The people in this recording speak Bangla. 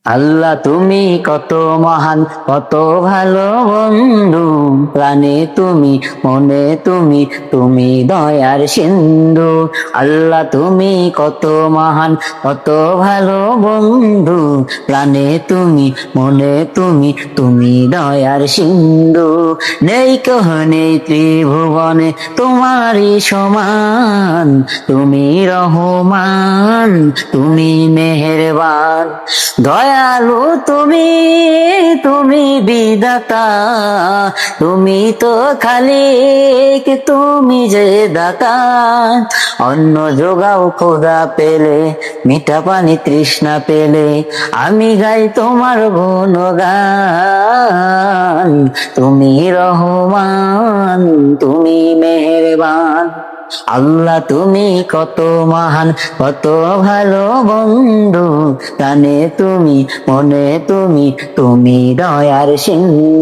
আল্লাহ তুমি কত মহান, কত ভালো বন্ধু, প্রাণে তুমি, মনে তুমি, তুমি দয়ার সিন্ধু। আল্লাহ তুমি কত মহান, কত ভালো বন্ধু, প্রাণে তুমি, মনে তুমি, তুমি দয়ার সিন্ধু। নেই কেহ নেই ত্রিভুবনে তোমারই সমান, তুমি রহমান, তুমি মেহেরবান। দয়ালু তুমি, তুমি বিধাতা, তুমি তো খালিক, তুমি যে দাতা। অন্ন যোগাও খোদা পেলে, মিঠা পানি তৃষ্ণা পেলে, আমি গাই তোমার গুণগান। তুমি রহমান, তুমি মেহেরবান। আল্লাহ তুমি কত মহান, কত ভালো বন্ধু, প্রাণে তুমি, মনে তুমি, তুমি দয়ার সিন্ধু।